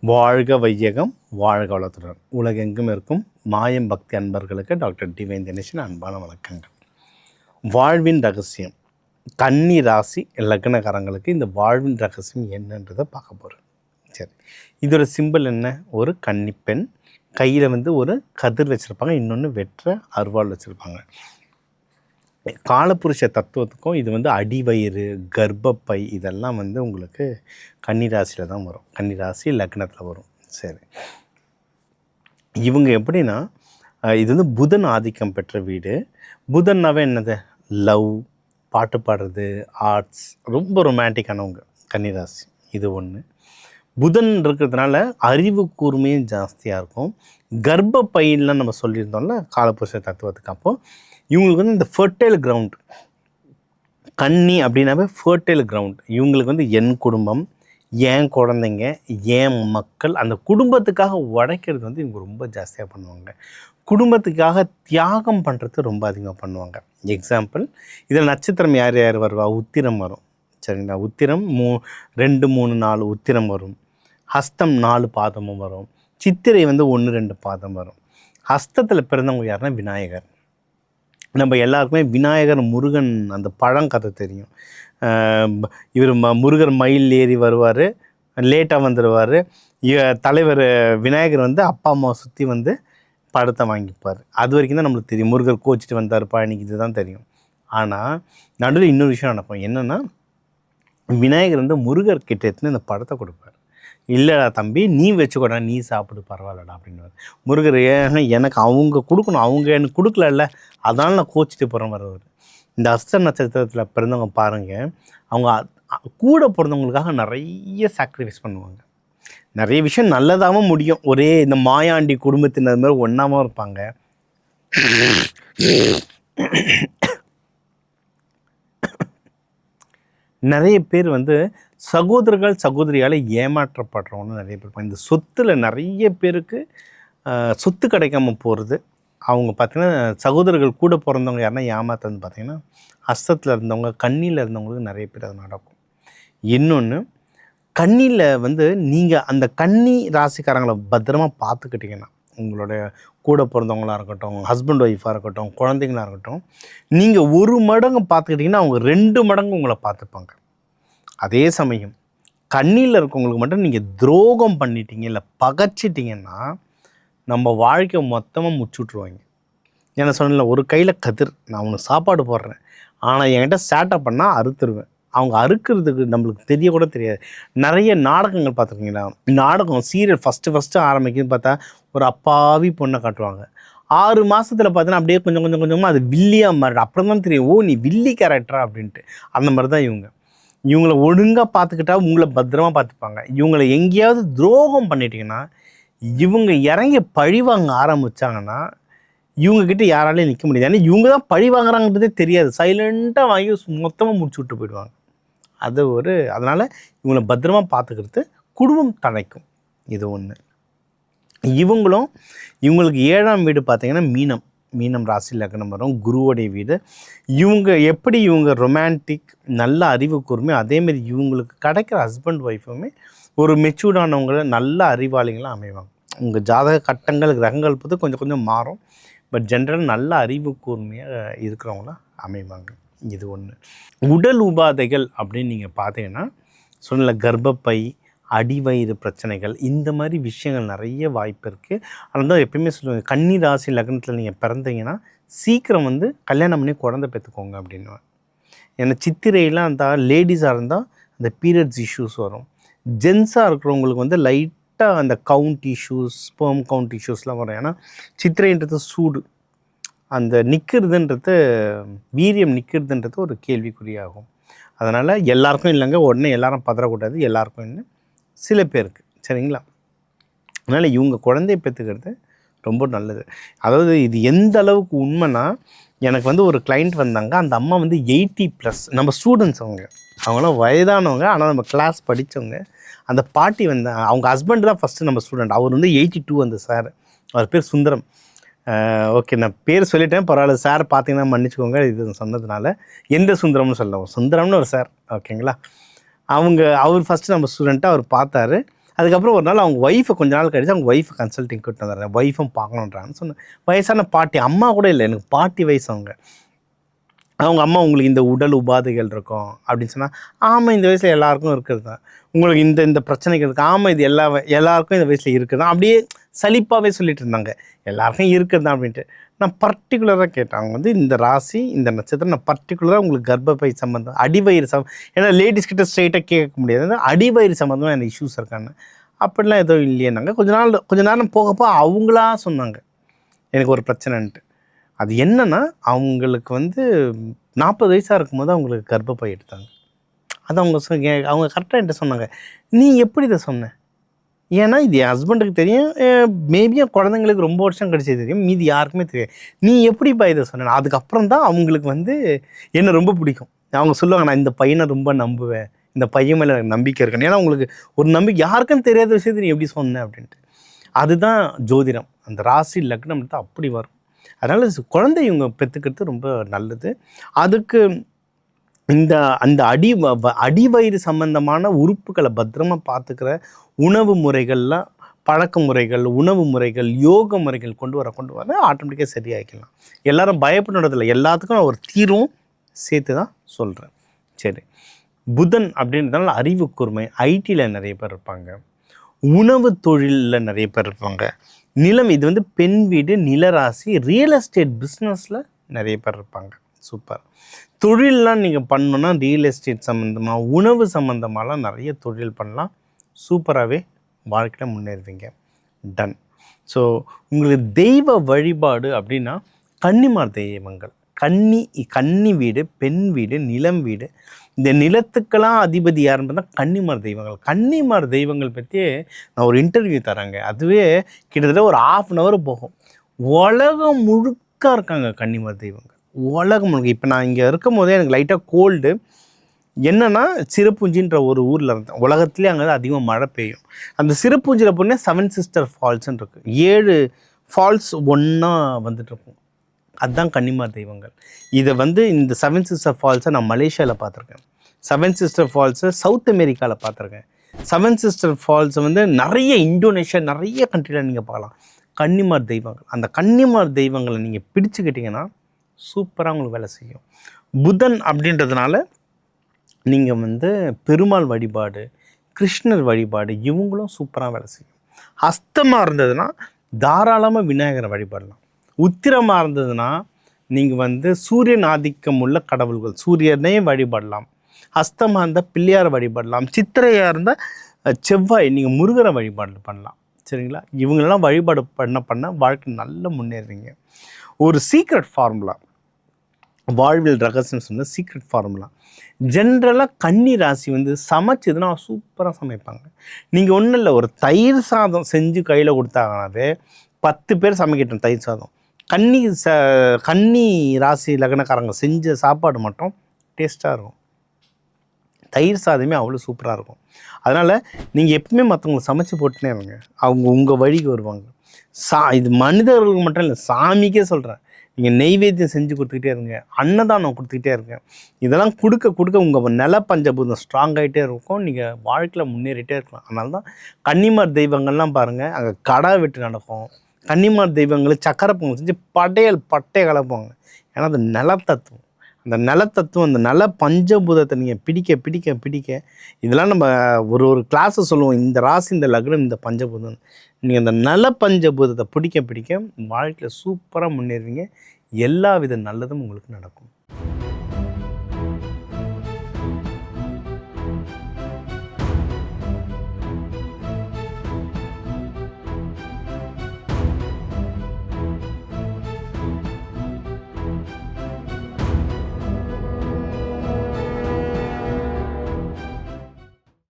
வாழ்க வையகம், வாழ்க வளத்துடன். உலகெங்கும் இருக்கும் மாயம் பக்தி அன்பர்களுக்கு டாக்டர் டிவைன் தினேஷன் அன்பான வணக்கங்கள். வாழ்வின் ரகசியம், கன்னி ராசி லக்னக்காரங்களுக்கு இந்த வாழ்வின் ரகசியம் என்னன்றதை பார்க்க போகிறேன். சரி, இதோட சிம்பிள் என்ன? ஒரு கன்னிப்பெண் கையில் ஒரு கதிர் வச்சுருப்பாங்க, இன்னொன்று வெற்ற அருவாள் வச்சுருப்பாங்க. காலப்புருஷ தத்துவத்துக்கும் இது அடிவயிறு, கர்ப்பப்பை இதெல்லாம் உங்களுக்கு கன்னிராசியில் தான் வரும். கன்னிராசி லக்னத்தில் வரும். சரி, இவங்க எப்படின்னா இது புதன் ஆதிக்கம் பெற்ற வீடு. புதன்னாவே என்னது? லவ், பாட்டு பாடுறது, ஆர்ட்ஸ், ரொம்ப ரொமான்டிக்கானவங்க கன்னிராசி. இது ஒன்று. புதன் இருக்கிறதுனால அறிவு கூர்மையும் ஜாஸ்தியாக இருக்கும். கர்ப்பப்பையெல்லாம் நம்ம சொல்லியிருந்தோம்ல காலப்புருஷ தத்துவத்துக்கு. அப்போது இவங்களுக்கு இந்த ஃபர்டைல் கிரவுண்ட், கன்னி அப்படின்னாவே ஃபர்டைல் கிரவுண்ட். இவங்களுக்கு என் குடும்பம், ஏன் குழந்தைங்க, ஏன் மக்கள், அந்த குடும்பத்துக்காக உழைக்கிறது இவங்க ரொம்ப ஜாஸ்தியாக பண்ணுவாங்க. குடும்பத்துக்காக தியாகம் பண்ணுறது ரொம்ப அதிகமாக பண்ணுவாங்க. எக்ஸாம்பிள், இதில் நட்சத்திரம் யார் யார் வருவா? உத்திரம் வரும். சரிங்களா? உத்திரம் 2, 3, 4 உத்திரம் வரும். ஹஸ்தம் 4 பாதமும் வரும். சித்திரை 1, 2 பாதம் வரும். ஹஸ்தத்தில் பிறந்தவங்க யாருன்னா விநாயகர். நம்ம எல்லாருக்குமே விநாயகர், முருகன் அந்த பழங்கதை தெரியும். இவர் முருகர் மயில் ஏறி வருவார், லேட்டாக வந்துடுவார். தலைவர் விநாயகர் அப்பா அம்மாவை சுற்றி படத்தை வாங்கிப்பார். அது வரைக்கும் தான் நம்மளுக்கு தெரியும். முருகர் கோச்சிட்டு வந்தார் பழனிக்கு, இது தான் தெரியும். ஆனால் நடுவில் இன்னொரு விஷயம் நடக்கும். என்னென்னா, விநாயகர் முருகர் கிட்ட எடுத்துன்னு இந்த படத்தை கொடுப்பார். இல்லைடா தம்பி, நீ வச்சுக்கூடா, நீ சாப்பிடு, பரவாயில்லடா அப்படின்வார். முருகர் எனக்கு அவங்க கொடுக்கணும், அவங்க எனக்கு கொடுக்கலல்ல, அதனால் நான் கோச்சிட்டு போகிறேன் வருவார். இந்த அஸ்த நட்சத்திரத்தில் பிறந்தவங்க பாருங்கள், அவங்க கூட பிறந்தவங்களுக்காக நிறைய சாக்ரிஃபைஸ் பண்ணுவாங்க. நிறைய விஷயம் நல்லதாகவும் முடியும். ஒரே இந்த மாயாண்டி குடும்பத்தினர் மாதிரி ஒன்றாமல் இருப்பாங்க. நிறைய பேர் சகோதரர்கள் சகோதரியால் ஏமாற்றப்படுறவங்க நிறைய பேர் இருப்பாங்க. இந்த சொத்தில் நிறைய பேருக்கு சொத்து கிடைக்காமல் போகிறது. அவங்க பார்த்திங்கன்னா சகோதரர்கள் கூட பிறந்தவங்க யாருன்னா ஏமாத்துறது பார்த்திங்கன்னா ஹஸ்தத்தில் இருந்தவங்க, கண்ணியில் இருந்தவங்களுக்கு நிறைய பேர் அது நடக்கும். இன்னொன்று, கண்ணியில் நீங்கள் அந்த கன்னி ராசிக்காரங்களை பத்திரமா பார்த்துக்கிட்டிங்கன்னா, உங்களுடைய கூட பிறந்தவங்களாக இருக்கட்டும், ஹஸ்பண்ட் ஒய்ஃபாக இருக்கட்டும், குழந்தைங்களாக இருக்கட்டும், நீங்கள் 1 மடங்கு பார்த்துக்கிட்டிங்கன்னா அவங்க 2 மடங்கு உங்களை பார்த்துப்பாங்க. அதே சமயம் கண்ணியில் இருக்கவங்களுக்கு மட்டும் நீங்கள் துரோகம் பண்ணிட்டீங்க, இல்லை பகைச்சிட்டிங்கன்னா நம்ம வாழ்க்கை மொத்தமாக முடிச்சுட்ருவாங்க. என்ன சொன்னல, ஒரு கையில் கதிர், நான் அவனுக்கு சாப்பாடு போடுறேன், ஆனால் என்கிட்ட ஸ்டார்ட்அப் பண்ணால் அறுத்துருவேன். அவங்க அறுக்கிறதுக்கு நம்மளுக்கு தெரியக்கூட தெரியாது. நிறைய நாடகங்கள் பார்த்துருக்கீங்களா? நாடகம் சீரியல் ஃபஸ்ட்டு ஆரம்பிக்குதுன்னு பார்த்தா ஒரு அப்பாவி பொண்ணை காட்டுவாங்க. 6 மாதத்தில் பார்த்தீங்கன்னா அப்படியே கொஞ்சம் கொஞ்சமாக அது வில்லியாக மாறிடும். அப்புறம் தான் தெரியும், ஓ நீ வில்லி கேரக்டரா அப்படின்ட்டு. அந்த மாதிரி தான் இவங்களை ஒழுங்காக பார்த்துக்கிட்டா உங்களை பத்திரமா பார்த்துப்பாங்க. இவங்களை எங்கேயாவது துரோகம் பண்ணிட்டீங்கன்னா, இவங்க இறங்கி பழி வாங்க ஆரம்பித்தாங்கன்னா இவங்கக்கிட்ட யாராலையும் நிற்க முடியாது. ஏன்னா இவங்க தான் பழி வாங்குறாங்கன்றதே தெரியாது. சைலண்ட்டாக வாங்கி மொத்தமாக முடிச்சு விட்டு போயிடுவாங்க. அதனால் இவங்களை பத்திரமா பார்த்துக்கிறது குடும்பம் தழைக்கும். இது ஒன்று. இவங்களுக்கு 7ஆம் வீடு பார்த்திங்கன்னா மீனம் ராசி லக்னம் வரும், குருவோடைய வீடு. இவங்க ரொமான்டிக், நல்ல அறிவு கூர்மை, அதேமாரி இவங்களுக்கு கிடைக்கிற ஹஸ்பண்ட் ஒய்ஃபுமே ஒரு மெச்சூர்டானவங்கள, நல்ல அறிவாளிகளாக அமைவாங்க. உங்கள் ஜாதக கட்டங்கள் கிரகங்கள் பார்த்து கொஞ்சம் கொஞ்சம் மாறும். பட் ஜென்ரலாக நல்ல அறிவு கூர்மையாக இருக்கிறவங்களாம் அமைவாங்க. இது ஒன்று. உடல் உபாதைகள் அப்படின்னு நீங்கள் பார்த்தீங்கன்னா சொன்ன கர்ப்பப்பை, அடிவயிறு பிரச்சனைகள், இந்த மாதிரி விஷயங்கள் நிறைய வாய்ப்பு இருக்குது. அதனால தான் எப்பயுமே சொல்லுவாங்க, கன்னி ராசி லக்னத்தில் நீங்கள் பிறந்தீங்கன்னா சீக்கிரம் கல்யாணம் பண்ணி குழந்தை பெற்றுக்கோங்க அப்படின்னு. ஏன்னா சித்திரையெல்லாம் இருந்தால், லேடிஸாக இருந்தால் அந்த பீரியட்ஸ் இஷ்யூஸ் வரும். ஜென்ஸாக இருக்கிறவங்களுக்கு லைட்டாக அந்த கவுண்ட் இஷ்யூஸ், ஸ்பெர்ம் கவுண்ட் இஷ்யூஸ்லாம் வரும். ஏன்னா சித்திரைன்றது சூடு, அந்த வீரியம் நிற்கிறதுன்றது ஒரு கேள்விக்குறியாகும். அதனால் எல்லாருக்கும் இல்லைங்க, உடனே எல்லாரும் பதறக்கூடாது. எல்லாருக்கும் இன்னும் சில பேருக்கு, சரிங்களா? அதனால் இவங்க குழந்தைய பெற்றுக்கிறது ரொம்ப நல்லது. அதாவது இது எந்த அளவுக்கு உண்மைன்னா, எனக்கு ஒரு கிளைண்ட் வந்தாங்க. அந்த அம்மா 80+, நம்ம ஸ்டூடெண்ட்ஸ், அவங்களாம் வயதானவங்க, ஆனால் நம்ம கிளாஸ் படித்தவங்க. அந்த பாட்டி அவங்க ஹஸ்பண்ட் தான் ஃபஸ்ட்டு நம்ம ஸ்டூடெண்ட். அவர் 82 அந்த சார். அவர் பேர் சுந்தரம். ஓகே, நான் பேர் சொல்லிட்டேன், பரவாயில்ல சார், பார்த்தீங்கன்னா மன்னிச்சுக்கோங்க இது சொன்னதுனால. எந்த சுந்தரம்னு சொல்லலாம், சுந்தரம்னு ஒரு சார், ஓகேங்களா? அவர் ஃபஸ்ட்டு நம்ம ஸ்டூடெண்ட்டாக அவர் பார்த்தாரு. அதுக்கப்புறம் ஒரு நாள் அவங்க ஒய்ஃபை கொஞ்ச நாள் கழிச்சு அவங்க ஒய்ஃபை கன்சல்ட்டிங் கூப்பிட்டு வந்துடுறேன், ஒய்ஃபும் பார்க்கணுன்றான்னு சொன்னேன். வயசான பாட்டி, அம்மா கூட இல்லை, எனக்கு பாட்டி வயசு அவங்க. அவங்க அம்மா, உங்களுக்கு இந்த உடல் உபாதைகள் இருக்கும் அப்படின்னு சொன்னால், ஆமாம் இந்த வயசில் எல்லாருக்கும் இருக்கிறது தான். உங்களுக்கு இந்த இந்த பிரச்சனைகள் இருக்குது, ஆமாம் இது எல்லாருக்கும் இந்த வயசில் இருக்குது தான். அப்படியே சலிப்பாகவே சொல்லிட்டு இருந்தாங்க, எல்லாருக்கும் இருக்குது தான் அப்படின்ட்டு. நான் பர்டிகுலராக கேட்டேன், அவங்க வந்து இந்த ராசி இந்த நட்சத்திரம், நான் பர்டிகுலராக உங்களுக்கு கர்ப்பப்பை சம்மந்தம், அடிவயிறு ஏன்னா லேடிஸ் கிட்ட ஸ்ட்ரைட்டாக கேட்க முடியாது, அடிவயிறு சம்மந்தமாக எனக்கு இஷ்யூஸ் இருக்கான்னு. அப்படிலாம் எதுவும் இல்லையேனாங்க. கொஞ்ச நேரம் போகப்போ அவங்களா சொன்னாங்க எனக்கு ஒரு பிரச்சனைன்ட்டு. அது என்னென்னா, அவங்களுக்கு வந்து 40 வயசாக இருக்கும்போது அவங்களுக்கு கர்ப்பப்பை எடுத்தாங்க. அது அவங்க அவங்க கரெக்டாக என்கிட்ட சொன்னாங்க, நீ எப்படி இதை சொன்ன? ஏன்னா இது என் ஹஸ்பண்டுக்கு தெரியும், மேபி என் குழந்தைங்களுக்கு ரொம்ப வருஷம் கழிச்சு தெரியும், மீதி யாருக்குமே தெரியாது. நீ எப்படிப்பா இதை சொன்ன? அதுக்கப்புறம் தான் அவங்களுக்கு வந்து என்னை ரொம்ப பிடிக்கும். அவங்க சொல்லுவாங்க, நான் இந்த பையனை ரொம்ப நம்புவேன், இந்த பையன் மேலே எனக்கு நம்பிக்கை இருக்கணும். ஏன்னா உங்களுக்கு ஒரு நம்பிக்கை, யாருக்கும் தெரியாத விஷயத்தை நீ எப்படி சொன்ன அப்படின்ட்டு. அதுதான் ஜோதிடம். அந்த ராசி லக்னம் தான் அப்படி வரும். அதனால் குழந்தை இவங்க பெற்றுக்கிறது ரொம்ப நல்லது. அதுக்கு அந்த அடிவயிறு சம்பந்தமான உறுப்புகளை பத்திரமா பார்த்துக்கிற உணவு முறைகள்லாம், பழக்க முறைகள், உணவு முறைகள், யோக முறைகள் கொண்டு வர ஆட்டோமேட்டிக்காக சரியாகிக்கலாம். எல்லாரும் பயப்படுறதில்லை, எல்லாத்துக்கும் நான் ஒரு தீர்வும் சேர்த்து தான் சொல்கிறேன். சரி, புதன் அப்படின்றதுனால அறிவு கூர்மை, ஐடியில் நிறைய பேர் இருப்பாங்க, உணவு தொழிலில் நிறைய பேர் இருப்பாங்க, நிலம், இது வந்து பெண் வீடு, நிலராசி, ரியல் எஸ்டேட் பிஸ்னஸில் நிறைய பேர் இருப்பாங்க. சூப்பர். தொழிலெலாம் நீங்கள் பண்ணணுன்னா ரியல் எஸ்டேட் சம்மந்தமாக, உணவு சம்மந்தமாகலாம் நிறைய தொழில் பண்ணலாம். சூப்பராகவே வாழ்க்கையில் முன்னேறுவீங்க. டன். ஸோ உங்களுக்கு தெய்வ வழிபாடு அப்படின்னா கன்னிமார் தெய்வங்கள். கன்னி வீடு, பெண் வீடு, நிலம் வீடு, இந்த நிலத்துக்கெல்லாம் அதிபதி யாருன்னு பார்த்தா கன்னிமார் தெய்வங்கள். கன்னிமார் தெய்வங்கள் பற்றியே நான் ஒரு இன்டர்வியூ தரேங்க, அதுவே கிட்டத்தட்ட ஒரு 1/2 hour போகும். உலகம் முழுக்க இருக்காங்க கன்னிமார் தெய்வங்கள், உலகம் முழுக்க. இப்போ நான் இங்கே இருக்கும் போதே எனக்கு லைட்டாக கோல்டு. என்னென்னா, சிறப்புஞ்சின்ற ஒரு ஊரில் இருந்தேன், உலகத்துலேயே அங்கே தான் அதிகமாக மழை பெய்யும். அந்த சிறப்புஞ்சியில் போனால் 7 சிஸ்டர் ஃபால்ஸ்ன்னு இருக்குது, 7 ஃபால்ஸ் ஒன்றா வந்துட்டுருக்கும். அதுதான் கன்னிமார் தெய்வங்கள். இதை வந்து இந்த 7 சிஸ்டர் ஃபால்ஸை நான் மலேசியாவில் பார்த்துருக்கேன், 7 சிஸ்டர் ஃபால்ஸை சவுத் அமெரிக்காவில் பார்த்துருக்கேன், 7 சிஸ்டர் ஃபால்ஸை வந்து நிறைய இந்தோனேஷியா, நிறைய கண்ட்ரியில் நீங்கள் பார்க்கலாம். கன்னிமார் தெய்வங்கள், அந்த கன்னிமார் தெய்வங்களை நீங்கள் பிடிச்சிக்கிட்டிங்கன்னா சூப்பராக உங்களுக்கு வேலை செய்யும். புதன் அப்படின்றதுனால நீங்கள் வந்து பெருமாள் வழிபாடு, கிருஷ்ணர் வழிபாடு, இவங்களும் சூப்பராக வேலை செய்யும். ஹஸ்தமாக இருந்ததுன்னா தாராளமாக விநாயகரை வழிபடலாம். உத்திரமாக இருந்ததுன்னா நீங்கள் வந்து சூரியன் ஆதிக்கம் உள்ள கடவுள்கள், சூரியனையும் வழிபடலாம். ஹஸ்தமாக இருந்தால் பிள்ளையாரை வழிபடலாம். சித்திரையாக இருந்தால் செவ்வாய், நீங்கள் முருகரை வழிபாடு பண்ணலாம். சரிங்களா? இவங்களெல்லாம் வழிபாடு பண்ண வாழ்க்கை நல்ல முன்னேறுவீங்க. ஒரு சீக்ரெட் ஃபார்முலா, வாழ்வில் ரகசியம் சொன்ன சீக்ரெட் ஃபார்முலா, ஜென்ரலாக கன்னி ராசி வந்து சமைச்சதுன்னா சூப்பராக சமைப்பாங்க. நீங்கள் ஒன்றும் இல்லை, ஒரு தயிர் சாதம் செஞ்சு கையில் கொடுத்தாங்கனாவே 10 பேர் சமைக்கட்டும் தயிர் சாதம். கன்னி ராசி லக்னக்காரங்க செஞ்ச சாப்பாடு மட்டும் டேஸ்ட்டாக இருக்கும். தயிர் சாதமே அவ்வளோ சூப்பராக இருக்கும். அதனால் நீங்கள் எப்பவுமே மற்றவங்களுக்கு சமைச்சு போட்டுனே இருங்க, அவங்க உங்கள் வழிக்கு வருவாங்க. இது மனிதர்களுக்கு மட்டும் இல்லை, சாமிக்கே சொல்கிறேன், நீங்கள் நெய்வேத்தியம் செஞ்சு கொடுத்துக்கிட்டே இருங்க, அன்னதானம் கொடுத்துக்கிட்டே இருங்க. இதெல்லாம் கொடுக்க உங்கள் நில பஞ்சபூதம் ஸ்ட்ராங் ஆகிட்டே இருக்கும், நீங்கள் வாழ்க்கையில் முன்னேறிட்டே இருக்கலாம். அதனால தான் கன்னிமார் தெய்வங்கள்லாம் பாருங்கள், அங்கே கடை வெட்டு நடக்கும். கன்னிமார் தெய்வங்கள் சக்கரை பொங்கல் செஞ்சு பட்டையை கலப்பாங்க. ஏன்னா அது நிலத்தத்துவம், அந்த நிலத்தத்துவம், அந்த நில பஞ்சபூதத்தை நீங்கள் பிடிக்க இதெல்லாம் நம்ம ஒரு கிளாஸை சொல்லுவோம், இந்த ராசி, இந்த லக்னம், இந்த பஞ்சபூதம். நீங்கள் அந்த நில பஞ்சபூதத்தை பிடிக்க வாழ்க்கையில் சூப்பராக முன்னேறுவீங்க. எல்லா வித நல்லதும் உங்களுக்கு நடக்கும்.